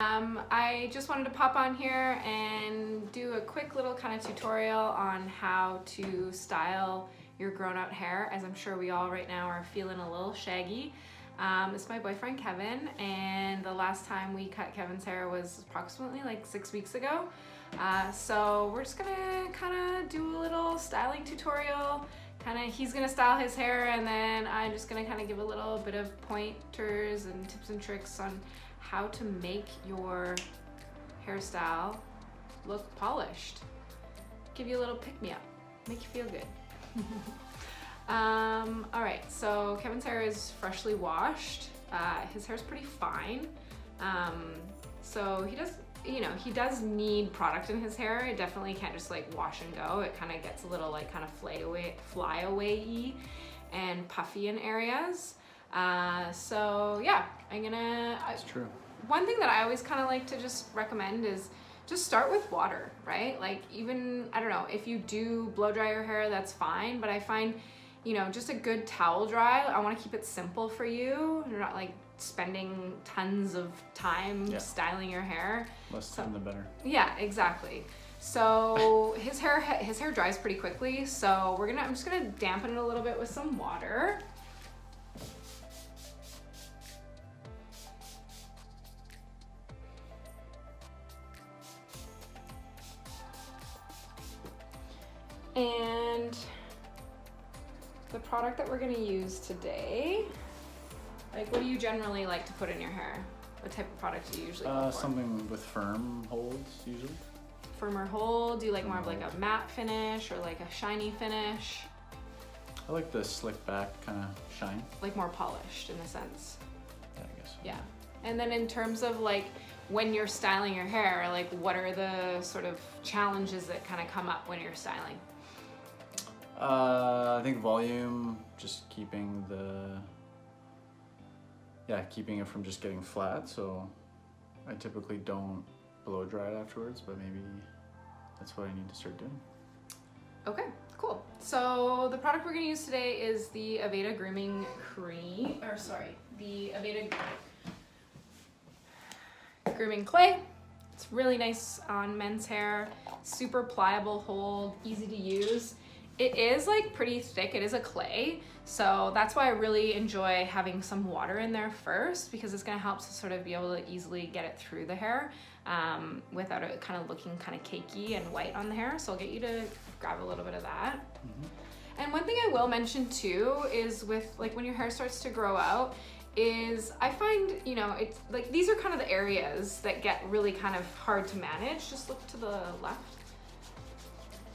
I just wanted to pop on here and do a quick little kind of tutorial on how to style your grown out hair, as I'm sure we all right now are feeling a little shaggy. This is my boyfriend Kevin, and the last time we cut Kevin's hair was approximately like 6 weeks ago. So we're just gonna kind of do a little styling tutorial. He's gonna style his hair, and then I'm just gonna kind of give a little bit of pointers and tips and tricks on how to make your hairstyle look polished. Give you a little pick-me-up, make you feel good. All right, so Kevin's hair is freshly washed. His hair's pretty fine. So he does need product in his hair. It definitely can't just like wash and go. It kind of gets a little like kind of fly away-y and puffy in areas. So yeah, It's true. One thing that I always kind of like to just recommend is just start with water, right? Like even, I don't know, if you do blow dry your hair, that's fine. But I find, just a good towel dry, I want to keep it simple for you. You're not like spending tons of time styling your hair. Less time the better. Yeah, exactly. So his hair dries pretty quickly. So I'm just gonna dampen it a little bit with some water. And the product that we're gonna use today, like what do you generally like to put in your hair? What type of product do you usually go for? Something with firm holds, usually. Firmer hold? Do you like more of like a matte finish or like a shiny finish? I like the slick back kind of shine. Like more polished in a sense. Yeah, I guess so. Yeah. And then in terms of like when you're styling your hair, like what are the sort of challenges that kind of come up when you're styling? I think volume, just keeping it from just getting flat. So I typically don't blow dry it afterwards, but maybe that's what I need to start doing. Okay, cool. So the product we're gonna use today is the Aveda Grooming Cream, the Aveda Grooming Clay. It's really nice on men's hair, super pliable hold, easy to use. It is like pretty thick, it is a clay, so that's why I really enjoy having some water in there first, because it's gonna help to sort of be able to easily get it through the hair without it kind of looking kind of cakey and white on the hair. So I'll get you to grab a little bit of that. Mm-hmm. And one thing I will mention too is with like when your hair starts to grow out, is I find, it's like these are kind of the areas that get really kind of hard to manage. Just look to the left.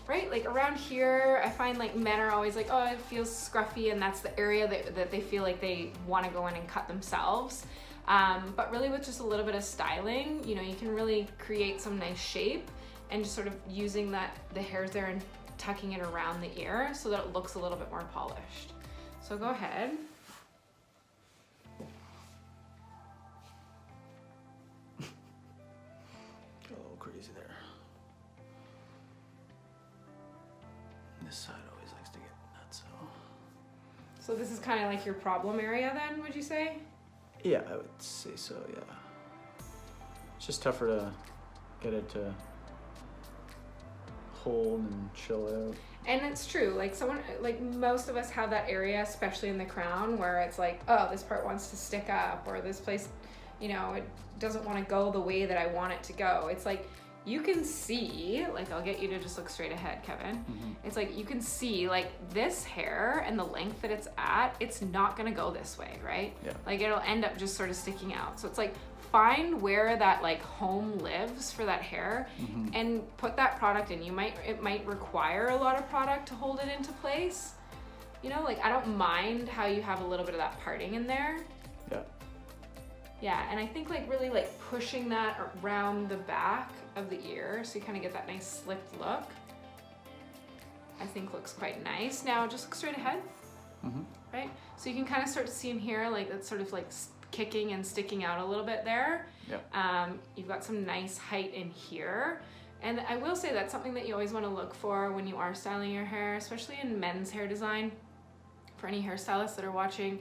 Right, like around here, I find like men are always like, oh, it feels scruffy, and that's the area that they feel like they want to go in and cut themselves. But really with just a little bit of styling, you can really create some nice shape, and just sort of using the hairs there and tucking it around the ear so that it looks a little bit more polished. So go ahead. Got a little crazy there. This side always likes to get nuts, So this is kind of like your problem area then, would you say? Yeah, I would say so, yeah. It's just tougher to get it to hold and chill out. And it's true, like most of us have that area, especially in the crown, where it's like, oh, this part wants to stick up, or this place, it doesn't want to go the way that I want it to go. It's like, you can see, like I'll get you to just look straight ahead, Kevin. Mm-hmm. It's like you can see like this hair and the length that it's at, it's not gonna go this way, right? Yeah. Like it'll end up just sort of sticking out. So it's like find where that like home lives for that hair, mm-hmm. and put that product in. It might require a lot of product to hold it into place. Like I don't mind how you have a little bit of that parting in there. Yeah. Yeah, and I think like really like pushing that around the back of the ear so you kind of get that nice slicked look, I think looks quite nice. Now just look straight ahead, mm-hmm. right? So you can kind of start to see in here like that's sort of like kicking and sticking out a little bit there. Yeah. You've got some nice height in here. And I will say that's something that you always want to look for when you are styling your hair, especially in men's hair design. For any hairstylists that are watching,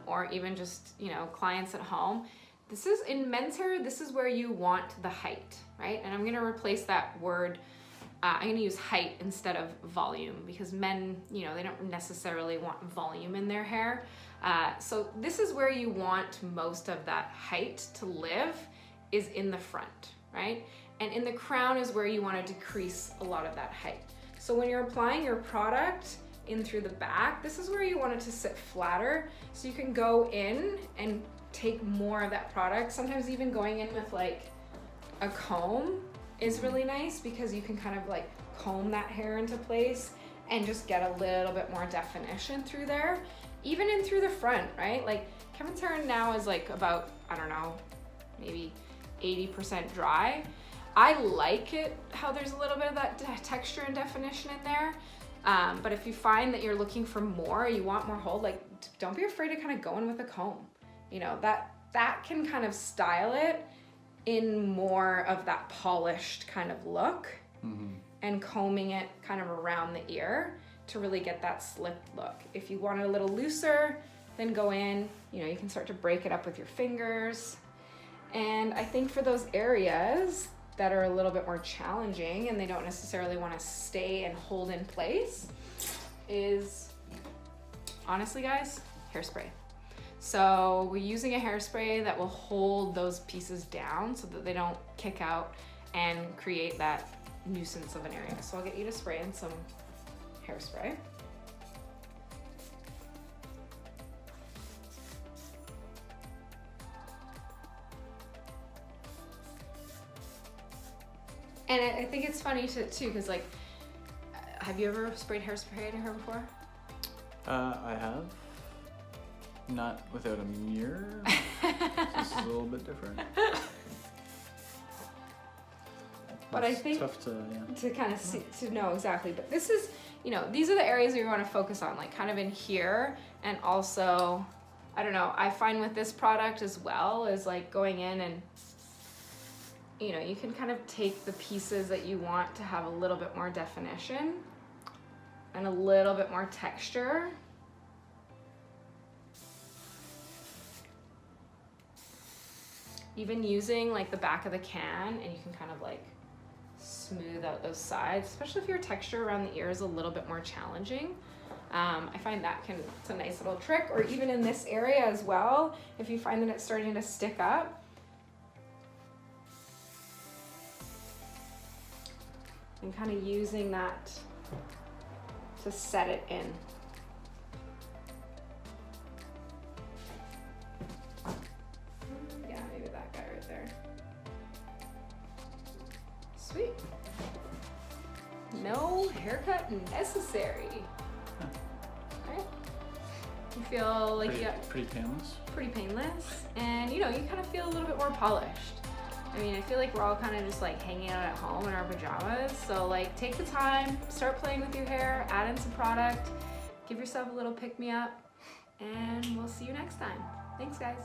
or even just clients at home, this is, in men's hair, this is where you want the height, right? And I'm gonna replace that word, I'm gonna use height instead of volume, because men, you know, they don't necessarily want volume in their hair. So this is where you want most of that height to live, is in the front, right? And in the crown is where you wanna decrease a lot of that height. So when you're applying your product in through the back, this is where you want it to sit flatter, so you can go in and take more of that product. Sometimes even going in with like a comb is really nice, because you can kind of like comb that hair into place and just get a little bit more definition through there, even in through the front, right? Like Kevin's hair now is like about, I don't know, maybe 80% dry. I like it how there's a little bit of that texture and definition in there. But if you find that you're looking for more, you want more hold, like don't be afraid to kind of go in with a comb. You know, that can kind of style it in more of that polished kind of look, and combing it kind of around the ear to really get that slick look. If you want it a little looser, then go in, you know, you can start to break it up with your fingers. And I think for those areas that are a little bit more challenging and they don't necessarily want to stay and hold in place, is honestly, guys, hairspray. So we're using a hairspray that will hold those pieces down so that they don't kick out and create that nuisance of an area. So I'll get you to spray in some hairspray. And I think it's funny too, because like, have you ever sprayed hairspray in your hair before? I have. Not without a mirror. This is a little bit different. But It's I think tough to kind of see, to know exactly. But this is, you know, these are the areas that you want to focus on, like kind of in here, and also, I don't know, I find with this product as well is like going in and, you know, you can kind of take the pieces that you want to have a little bit more definition and a little bit more texture. Even using like the back of the can, and you can kind of like smooth out those sides, especially if your texture around the ear is a little bit more challenging. I find that it's a nice little trick. Or even in this area as well, if you find that it's starting to stick up, and kind of using that to set it in. Yeah, maybe that guy right there. Sweet. No haircut necessary. Right? You feel like you got pretty painless. Pretty painless, and you know, you kind of feel a little bit more polished. I mean, I feel like we're all kind of just like hanging out at home in our pajamas. So like take the time, start playing with your hair, add in some product, give yourself a little pick-me-up, and we'll see you next time. Thanks, guys.